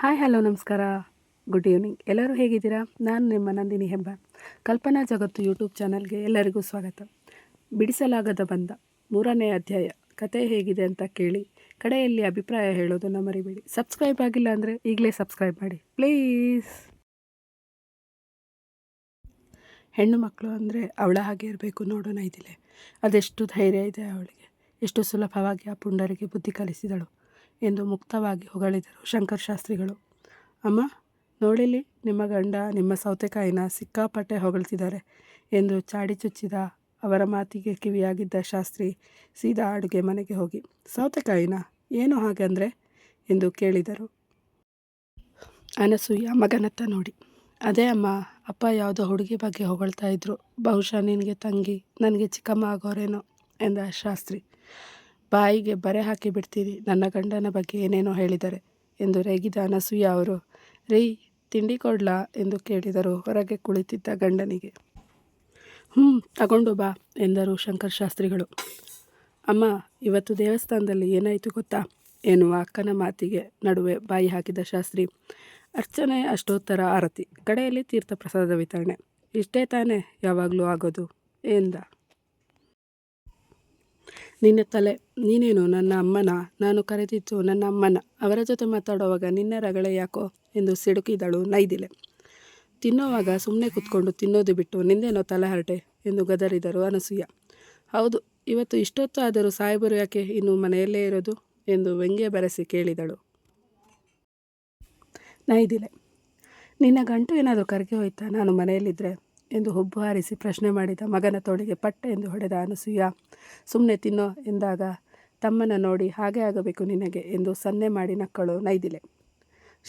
Hi hello ನಮಸ್ಕಾರ. Good evening. ಎಲ್ಲರೂ ಹೇಗಿದ್ದೀರಾ? ನಾನು ನಿಮ್ಮ ನಂದಿನಿ ಹೆಬ್ಬ. ಕಲ್ಪನಾ ಜಗತ್ತು ಯೂಟ್ಯೂಬ್ ಚಾನಲ್ಗೆ ಎಲ್ಲರಿಗೂ ಸ್ವಾಗತ. ಬಿಡಿಸಲಾಗದ ಬಂಧ 3ನೇ ಅಧ್ಯಾಯ. ಕತೆ ಹೇಗಿದೆ ಅಂತ ಕೇಳಿ ಕಡೆಯಲ್ಲಿ ಅಭಿಪ್ರಾಯ ಹೇಳೋದನ್ನು ಮರಿಬೇಡಿ. ಸಬ್ಸ್ಕ್ರೈಬ್ ಆಗಿಲ್ಲ ಅಂದರೆ ಈಗಲೇ ಸಬ್ಸ್ಕ್ರೈಬ್ ಮಾಡಿ ಪ್ಲೀಸ್. ಹೆಣ್ಣು ಮಕ್ಕಳು ಅಂದರೆ ಅವಳ ಹಾಗೆ ಇರಬೇಕು ನೋಡೋಣ ಇದಿಲ್ಲ. ಅದೆಷ್ಟು ಧೈರ್ಯ ಇದೆ ಅವಳಿಗೆ, ಎಷ್ಟು ಸುಲಭವಾಗಿ ಆ ಪುಂಡರಿಗೆ ಬುದ್ಧಿ ಕಲಿಸಿದಳು ಎಂದು ಮುಕ್ತವಾಗಿ ಹೊಗಳಿದರು ಶಂಕರ್ ಶಾಸ್ತ್ರಿಗಳು. ಅಮ್ಮ ನೋಡಿಲಿ, ನಿಮ್ಮ ಗಂಡ ನಿಮ್ಮ ಸೌತೆಕಾಯಿನ ಸಿಕ್ಕಾಪಟ್ಟೆ ಹೊಗಳ್ತಿದ್ದಾರೆ ಎಂದು ಚಾಡಿ ಚುಚ್ಚಿದ ಅವರ ಮಾತಿಗೆ ಕಿವಿಯಾಗಿದ್ದ ಶಾಸ್ತ್ರಿ ಸೀದಾ ಅಡುಗೆ ಮನೆಗೆ ಹೋಗಿ, ಸೌತೆಕಾಯಿನ ಏನು ಹಾಗಂದರೆ ಎಂದು ಕೇಳಿದರು. ಅನಸೂಯ ಮಗನತ್ತ ನೋಡಿ, ಅದೇ ಅಮ್ಮ, ಅಪ್ಪ ಯಾವುದೋ ಹುಡುಗಿ ಬಗ್ಗೆ ಹೊಗಳ್ತಾ ಇದ್ರು, ಬಹುಶಃ ನಿನಗೆ ತಂಗಿ, ನನಗೆ ಚಿಕ್ಕಮ್ಮ ಆಗೋರೇನೋ ಎಂದ ಶಾಸ್ತ್ರಿ. ಬಾಯಿಗೆ ಬರೆ ಹಾಕಿ ಬಿಡ್ತೀನಿ, ನನ್ನ ಗಂಡನ ಬಗ್ಗೆ ಏನೇನೋ ಹೇಳಿದ್ದಾರೆ ಎಂದು ರೇಗಿದ ಅನಸೂಯ ಅವರು, ರೀ ತಿಂಡಿ ಕೊಡ್ಲಾ ಎಂದು ಕೇಳಿದರು ಹೊರಗೆ ಕುಳಿತಿದ್ದ ಗಂಡನಿಗೆ. ತಗೊಂಡು ಬಾ ಎಂದರು ಶಂಕರ್ ಶಾಸ್ತ್ರಿಗಳು. ಅಮ್ಮ, ಇವತ್ತು ದೇವಸ್ಥಾನದಲ್ಲಿ ಏನಾಯಿತು ಗೊತ್ತಾ ಎನ್ನುವ ಅಕ್ಕನ ಮಾತಿಗೆ ನಡುವೆ ಬಾಯಿ ಹಾಕಿದ ಶಾಸ್ತ್ರಿ, ಅರ್ಚನೆ, ಅಷ್ಟೋತ್ತರ, ಆರತಿ, ಕಡೆಯಲ್ಲಿ ತೀರ್ಥ ಪ್ರಸಾದ ವಿತರಣೆ, ಇಷ್ಟೇ ತಾನೇ ಯಾವಾಗಲೂ ಆಗೋದು ಎಂದ. ನಿನ್ನ ತಲೆ, ನೀನೇನು ನನ್ನ ಅಮ್ಮನ? ನಾನು ಕರೆದಿದ್ದು ನನ್ನ ಅಮ್ಮನ. ಅವರ ಜೊತೆ ಮಾತಾಡುವಾಗ ನಿನ್ನ ರಗಳೆ ಯಾಕೋ ಎಂದು ಸಿಡುಕಿದಳು ನೈದಿಲೆ. ತಿನ್ನೋವಾಗ ಸುಮ್ಮನೆ ಕೂತ್ಕೊಂಡು ತಿನ್ನೋದು ಬಿಟ್ಟು ನಿಂದೇನೋ ತಲೆಹರಟೆ ಎಂದು ಗದರಿದರು ಅನಸೂಯ. ಹೌದು, ಇವತ್ತು ಇಷ್ಟೊತ್ತು ಆದರೂ ಸಾಹೇಬರು ಯಾಕೆ ಇನ್ನು ಮನೆಯಲ್ಲೇ ಇರೋದು ಎಂದು ವ್ಯಂಗ್ಯ ಬೆರೆಸಿ ಕೇಳಿದಳು ನೈದಿಲೆ. ನಿನ್ನ ಗಂಟು ಏನಾದರೂ ಕರಗಿ ಹೋಯ್ತಾ ನಾನು ಮನೆಯಲ್ಲಿದ್ದರೆ ಎಂದು ಹುಬ್ಬು ಹಾರಿಸಿ ಪ್ರಶ್ನೆ ಮಾಡಿದ ಮಗನ ತೋಳಿಗೆ ಪಟ್ಟೆ ಎಂದು ಹೊಡೆದ ಅನಸೂಯ. ಸುಮ್ಮನೆ ತಿನ್ನೋ ಎಂದಾಗ ತಮ್ಮನ ನೋಡಿ ಹಾಗೆ ಆಗಬೇಕು ನಿನಗೆ ಎಂದು ಸನ್ನೆ ಮಾಡಿ ನಕ್ಕಳು ನೈದಿಲೆ.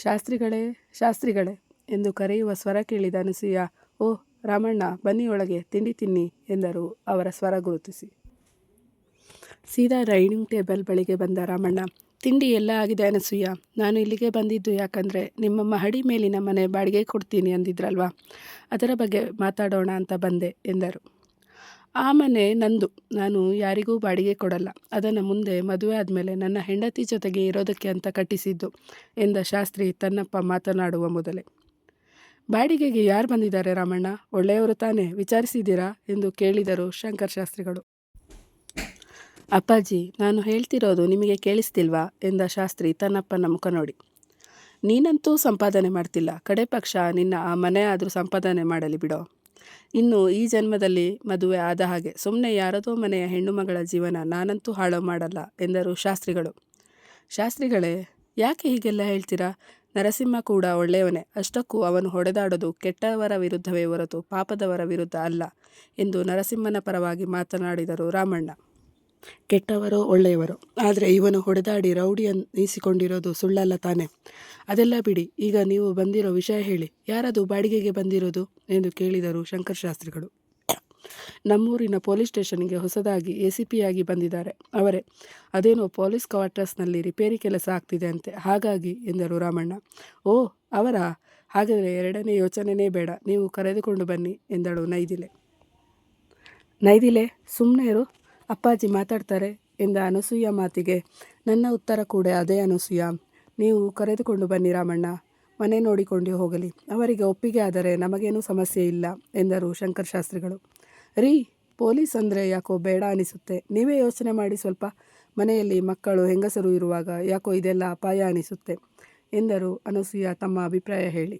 ಶಾಸ್ತ್ರಿಗಳೇ, ಶಾಸ್ತ್ರಿಗಳೇ ಎಂದು ಕರೆಯುವ ಸ್ವರ ಕೇಳಿದ ಅನಸೂಯ, ಓ ರಾಮಣ್ಣ, ಬನ್ನಿ ಒಳಗೆ, ತಿಂಡಿ ತಿನ್ನಿ ಎಂದರು ಅವರ ಸ್ವರ ಗುರುತಿಸಿ. ಸೀದಾ ಡೈನಿಂಗ್ ಟೇಬಲ್ ಬಳಿಗೆ ಬಂದ ರಾಮಣ್ಣ, ತಿಂಡಿ ಎಲ್ಲ ಆಗಿದೆ ಅನಸೂಯ, ನಾನು ಇಲ್ಲಿಗೆ ಬಂದಿದ್ದು ಯಾಕಂದರೆ ನಿಮ್ಮ ಮಹಡಿ ಮೇಲಿನ ಮನೆ ಬಾಡಿಗೆ ಕೊಡ್ತೀನಿ ಅಂದಿದ್ರಲ್ವಾ, ಅದರ ಬಗ್ಗೆ ಮಾತಾಡೋಣ ಅಂತ ಬಂದೆ ಎಂದರು. ಆ ಮನೆ ನಂದು, ನಾನು ಯಾರಿಗೂ ಬಾಡಿಗೆ ಕೊಡಲ್ಲ, ಅದನ್ನು ಮುಂದೆ ಮದುವೆ ಆದಮೇಲೆ ನನ್ನ ಹೆಂಡತಿ ಜೊತೆಗೆ ಇರೋದಕ್ಕೆ ಅಂತ ಕಟ್ಟಿಸಿದ್ದು ಎಂದ ಶಾಸ್ತ್ರಿ ತನ್ನಪ್ಪ ಮಾತನಾಡುವ ಮೊದಲೇ. ಬಾಡಿಗೆಗೆ ಯಾರು ಬಂದಿದ್ದಾರೆ ರಾಮಣ್ಣ? ಒಳ್ಳೆಯವರು ತಾನೇ, ವಿಚಾರಿಸಿದ್ದೀರಾ ಎಂದು ಕೇಳಿದರು ಶಂಕರ್ ಶಾಸ್ತ್ರಿಗಳು. ಅಪ್ಪಾಜಿ, ನಾನು ಹೇಳ್ತಿರೋದು ನಿಮಗೆ ಕೇಳಿಸ್ತಿಲ್ವಾ ಎಂದ ಶಾಸ್ತ್ರಿ ತನ್ನಪ್ಪನ ಮುಖ ನೋಡಿ. ನೀನಂತೂ ಸಂಪಾದನೆ ಮಾಡ್ತಿಲ್ಲ, ಕಡೆ ಪಕ್ಷ ನಿನ್ನ ಆ ಮನೆ ಆದರೂ ಸಂಪಾದನೆ ಮಾಡಲಿ ಬಿಡೋ. ಇನ್ನು ಈ ಜನ್ಮದಲ್ಲಿ ಮದುವೆ ಆದ ಹಾಗೆ, ಸುಮ್ಮನೆ ಯಾರದೋ ಮನೆಯ ಹೆಣ್ಣು ಮಗಳ ಜೀವನ ನಾನಂತೂ ಹಾಳು ಮಾಡಲ್ಲ ಎಂದರು ಶಾಸ್ತ್ರಿಗಳು. ಶಾಸ್ತ್ರಿಗಳೇ, ಯಾಕೆ ಹೀಗೆಲ್ಲ ಹೇಳ್ತೀರಾ? ನರಸಿಂಹ ಕೂಡ ಒಳ್ಳೆಯವನೇ, ಅಷ್ಟಕ್ಕೂ ಅವನು ಹೊಡೆದಾಡೋದು ಕೆಟ್ಟವರ ವಿರುದ್ಧವೇ ಹೊರತು ಪಾಪದವರ ವಿರುದ್ಧ ಅಲ್ಲ ಎಂದು ನರಸಿಂಹನ ಪರವಾಗಿ ಮಾತನಾಡಿದರು ರಾಮಣ್ಣ. ಕೆಟ್ಟವರೋ ಒಳ್ಳೆಯವರು, ಆದರೆ ಇವನು ಹೊಡೆದಾಡಿ ರೌಡಿ ಅನ್ನಿಸಿಕೊಂಡಿರೋದು ಸುಳ್ಳಲ್ಲ ತಾನೆ? ಅದೆಲ್ಲ ಬಿಡಿ, ಈಗ ನೀವು ಬಂದಿರೋ ವಿಷಯ ಹೇಳಿ, ಯಾರದು ಬಾಡಿಗೆಗೆ ಬಂದಿರೋದು ಎಂದು ಕೇಳಿದರು ಶಂಕರ್ ಶಾಸ್ತ್ರಿಗಳು. ನಮ್ಮೂರಿನ ಪೊಲೀಸ್ ಸ್ಟೇಷನ್ಗೆ ಹೊಸದಾಗಿ ACP ಆಗಿ ಬಂದಿದ್ದಾರೆ, ಅವರೇ. ಅದೇನೋ ಪೊಲೀಸ್ ಕ್ವಾರ್ಟರ್ಸ್ನಲ್ಲಿ ರಿಪೇರಿ ಕೆಲಸ ಆಗ್ತಿದೆ ಅಂತೆ, ಹಾಗಾಗಿ ಎಂದರು ರಾಮಣ್ಣ. ಓ ಅವರಾ? ಹಾಗಾದರೆ ಎರಡನೇ ಯೋಚನೆಯೇ ಬೇಡ, ನೀವು ಕರೆದುಕೊಂಡು ಬನ್ನಿ ಎಂದಳು ನೈದಿಲೆ. ನೈದಿಲೆ, ಸುಮ್ಮನೆ ಇರು, ಅಪ್ಪಾಜಿ ಮಾತಾಡ್ತಾರೆ ಎಂದ ಅನಸೂಯ ಮಾತಿಗೆ ನನ್ನ ಉತ್ತರ ಕೂಡ ಅದೇ ಅನಸೂಯ. ನೀವು ಕರೆದುಕೊಂಡು ಬನ್ನಿ ರಾಮಣ್ಣ, ಮನೆ ನೋಡಿಕೊಂಡು ಹೋಗಲಿ, ಅವರಿಗೆ ಒಪ್ಪಿಗೆ ಆದರೆ ನಮಗೇನೂ ಸಮಸ್ಯೆ ಇಲ್ಲ ಎಂದರು ಶಂಕರ್ ಶಾಸ್ತ್ರಿಗಳು. ರೀ, ಪೊಲೀಸ್ ಅಂದರೆ ಯಾಕೋ ಬೇಡ ಅನಿಸುತ್ತೆ, ನೀವೇ ಯೋಚನೆ ಮಾಡಿ ಸ್ವಲ್ಪ, ಮನೆಯಲ್ಲಿ ಮಕ್ಕಳು ಹೆಂಗಸರು ಇರುವಾಗ ಯಾಕೋ ಇದೆಲ್ಲ ಅಪಾಯ ಅನಿಸುತ್ತೆ ಎಂದರು ಅನಸೂಯ ತಮ್ಮ ಅಭಿಪ್ರಾಯ ಹೇಳಿ.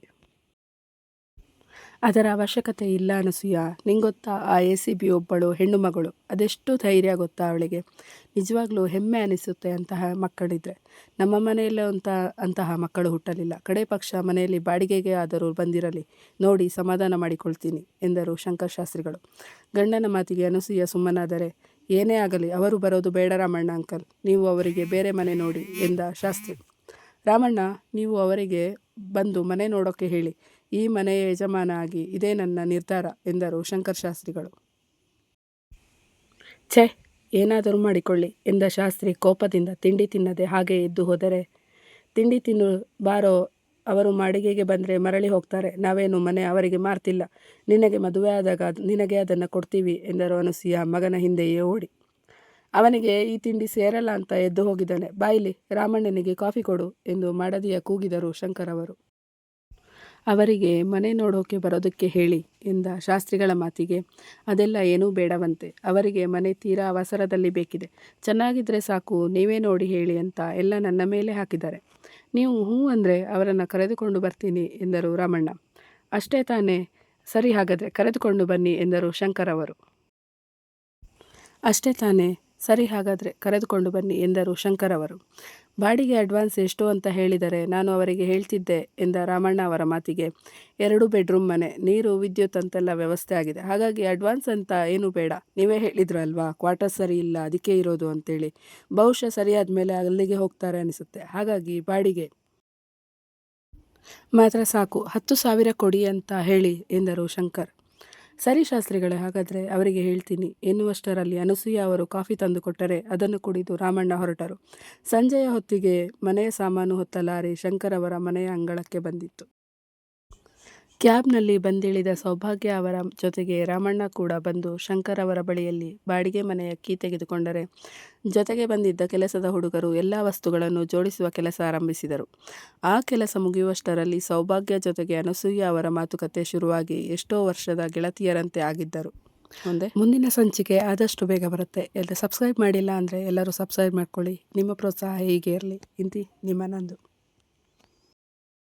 ಅದರ ಅವಶ್ಯಕತೆ ಇಲ್ಲ ಅನಸೂಯ, ನಿಂಗೊತ್ತಾ ಆ ACP ಒಬ್ಬಳು ಹೆಣ್ಣು ಮಗಳು, ಅದೆಷ್ಟು ಧೈರ್ಯ ಗೊತ್ತಾ ಅವಳಿಗೆ, ನಿಜವಾಗ್ಲೂ ಹೆಮ್ಮೆ ಅನಿಸುತ್ತೆ ಅಂತಹ ಮಕ್ಕಳಿದ್ರೆ. ನಮ್ಮ ಮನೆಯಲ್ಲೇ ಅಂತಹ ಮಕ್ಕಳು ಹುಟ್ಟಲಿಲ್ಲ, ಕಡೆ ಪಕ್ಷ ಮನೆಯಲ್ಲಿ ಬಾಡಿಗೆಗೆ ಆದರೂ ಬಂದಿರಲಿ, ನೋಡಿ ಸಮಾಧಾನ ಮಾಡಿಕೊಳ್ತೀನಿ ಎಂದರು ಶಂಕರ್ ಶಾಸ್ತ್ರಿಗಳು. ಗಂಡನ ಮಾತಿಗೆ ಅನಸೂಯ ಸುಮ್ಮನಾದರೆ, ಏನೇ ಆಗಲಿ ಅವರು ಬರೋದು ಬೇಡ ರಾಮಣ್ಣ ಅಂಕಲ್, ನೀವು ಅವರಿಗೆ ಬೇರೆ ಮನೆ ನೋಡಿ ಎಂದ ಶಾಸ್ತ್ರಿ. ರಾಮಣ್ಣ, ನೀವು ಅವರಿಗೆ ಬಂದು ಮನೆ ನೋಡೋಕ್ಕೆ ಹೇಳಿ, ಈ ಮನೆಯ ಯಜಮಾನ ಆಗಿ ಇದೇ ನನ್ನ ನಿರ್ಧಾರ ಎಂದರು ಶಂಕರ್ ಶಾಸ್ತ್ರಿಗಳು. ಛೇ, ಏನಾದರೂ ಮಾಡಿಕೊಳ್ಳಿ ಎಂದ ಶಾಸ್ತ್ರಿ ಕೋಪದಿಂದ ತಿಂಡಿ ತಿನ್ನದೆ ಹಾಗೆ ಎದ್ದು ಹೋದರೆ. ತಿಂಡಿ ತಿನ್ನು ಬಾರೋ, ಅವರು ಬಾಡಿಗೆಗೆ ಬಂದರೆ ಮರಳಿ ಹೋಗ್ತಾರೆ, ನಾವೇನು ಮನೆ ಅವರಿಗೆ ಮಾರ್ತಿಲ್ಲ, ನಿನಗೆ ಮದುವೆ ಆದಾಗ ನಿನಗೆ ಅದನ್ನು ಕೊಡ್ತೀವಿ ಎಂದರು ಅನಸೂಯ ಮಗನ ಹಿಂದೆಯೇ ಓಡಿ. ಅವನಿಗೆ ಈ ತಿಂಡಿ ಸೇರಲ್ಲ ಅಂತ ಎದ್ದು ಹೋಗಿದ್ದಾನೆ. ಬಾಯಿಲಿ, ರಾಮಣ್ಣನಿಗೆ ಕಾಫಿ ಕೊಡು ಎಂದು ಮಾಡದಿಯ ಕೂಗಿದರು ಶಂಕರ್ ಅವರು. ಅವರಿಗೆ ಮನೆ ನೋಡೋಕೆ ಬರೋದಕ್ಕೆ ಹೇಳಿ ಎಂದ ಶಾಸ್ತ್ರಿಗಳ ಮಾತಿಗೆ ಅದೆಲ್ಲ ಏನೂ ಬೇಡವಂತೆ. ಅವರಿಗೆ ಮನೆ ತೀರಾ ಅವಸರದಲ್ಲಿ ಬೇಕಿದೆ. ಚೆನ್ನಾಗಿದ್ರೆ ಸಾಕು, ನೀವೇ ನೋಡಿ ಹೇಳಿ ಅಂತ ಎಲ್ಲ ನನ್ನ ಮೇಲೆ ಹಾಕಿದ್ದಾರೆ. ನೀವು ಹ್ಞೂ ಅಂದರೆ ಅವರನ್ನು ಕರೆದುಕೊಂಡು ಬರ್ತೀನಿ ಎಂದರು ರಾಮಣ್ಣ. ಅಷ್ಟೇ ತಾನೇ, ಸರಿ ಹಾಗಾದರೆ ಕರೆದುಕೊಂಡು ಬನ್ನಿ ಎಂದರು ಶಂಕರ್ ಅವರು. ಅಷ್ಟೇ ತಾನೇ, ಸರಿ ಹಾಗಾದರೆ ಕರೆದುಕೊಂಡು ಬನ್ನಿ ಎಂದರು ಶಂಕರ್ ಅವರು. ಬಾಡಿಗೆ ಅಡ್ವಾನ್ಸ್ ಎಷ್ಟು ಅಂತ ಹೇಳಿದರೆ ನಾನು ಅವರಿಗೆ ಹೇಳ್ತಿದ್ದೆ ಎಂದ ರಾಮಣ್ಣ ಅವರ ಮಾತಿಗೆ 2 ಬೆಡ್ರೂಮ್ ಮನೆ, ನೀರು ವಿದ್ಯುತ್ ಅಂತೆಲ್ಲ ವ್ಯವಸ್ಥೆ ಆಗಿದೆ. ಹಾಗಾಗಿ ಅಡ್ವಾನ್ಸ್ ಅಂತ ಏನೂ ಬೇಡ. ನೀವೇ ಹೇಳಿದ್ರಲ್ವಾ ಕ್ವಾರ್ಟರ್ಸ್ ಸರಿ ಇಲ್ಲ, ಅದಕ್ಕೆ ಇರೋದು ಅಂತೇಳಿ. ಬಹುಶಃ ಸರಿಯಾದ ಮೇಲೆ ಅಲ್ಲಿಗೆ ಹೋಗ್ತಾರೆ ಅನಿಸುತ್ತೆ. ಹಾಗಾಗಿ ಬಾಡಿಗೆ ಮಾತ್ರ ಸಾಕು, 10,000 ಕೊಡಿ ಅಂತ ಹೇಳಿ ಎಂದರು ಶಂಕರ್. ಸರಿ ಶಾಸ್ತ್ರಿಗಳೇ, ಹಾಗಾದರೆ ಅವರಿಗೆ ಹೇಳ್ತೀನಿ ಎನ್ನುವಷ್ಟರಲ್ಲಿ ಅನಸೂಯ ಅವರು ಕಾಫಿ ತಂದು ಕೊಟ್ಟರೆ ಅದನ್ನು ಕುಡಿದು ರಾಮಣ್ಣ ಹೊರಟರು. ಸಂಜೆಯ ಹೊತ್ತಿಗೆ ಮನೆಯ ಸಾಮಾನು ಹೊತ್ತ ಲಾರಿ ಶಂಕರ್ ಅವರ ಮನೆಯ ಅಂಗಳಕ್ಕೆ ಬಂದಿತ್ತು. ಕ್ಯಾಬ್ನಲ್ಲಿ ಬಂದಿಳಿದ ಸೌಭಾಗ್ಯ ಅವರ ಜೊತೆಗೆ ರಾಮಣ್ಣ ಕೂಡ ಬಂದು ಶಂಕರ್ ಅವರ ಬಳಿಯಲ್ಲಿ ಬಾಡಿಗೆ ಮನೆಯ ಕೀ ತೆಗೆದುಕೊಂಡರೆ ಜೊತೆಗೆ ಬಂದಿದ್ದ ಕೆಲಸದ ಹುಡುಗರು ಎಲ್ಲ ವಸ್ತುಗಳನ್ನು ಜೋಡಿಸುವ ಕೆಲಸ ಆರಂಭಿಸಿದರು. ಆ ಕೆಲಸ ಮುಗಿಯುವಷ್ಟರಲ್ಲಿ ಸೌಭಾಗ್ಯ ಜೊತೆಗೆ ಅನಸೂಯ ಅವರ ಮಾತುಕತೆ ಶುರುವಾಗಿ ಎಷ್ಟೋ ವರ್ಷದ ಗೆಳತಿಯರಂತೆ ಆಗಿದ್ದರು. ಮುಂದಿನ ಸಂಚಿಕೆ ಆದಷ್ಟು ಬೇಗ ಬರುತ್ತೆ. ಎಲ್ಲ ಸಬ್ಸ್ಕ್ರೈಬ್ ಮಾಡಿಲ್ಲ ಅಂದರೆ ಎಲ್ಲರೂ ಸಬ್ಸ್ಕ್ರೈಬ್ ಮಾಡ್ಕೊಳ್ಳಿ. ನಿಮ್ಮ ಪ್ರೋತ್ಸಾಹ ಹೀಗೆ ಇರಲಿ. ಇಂತಿ ನಿಮ್ಮ ನಂದು.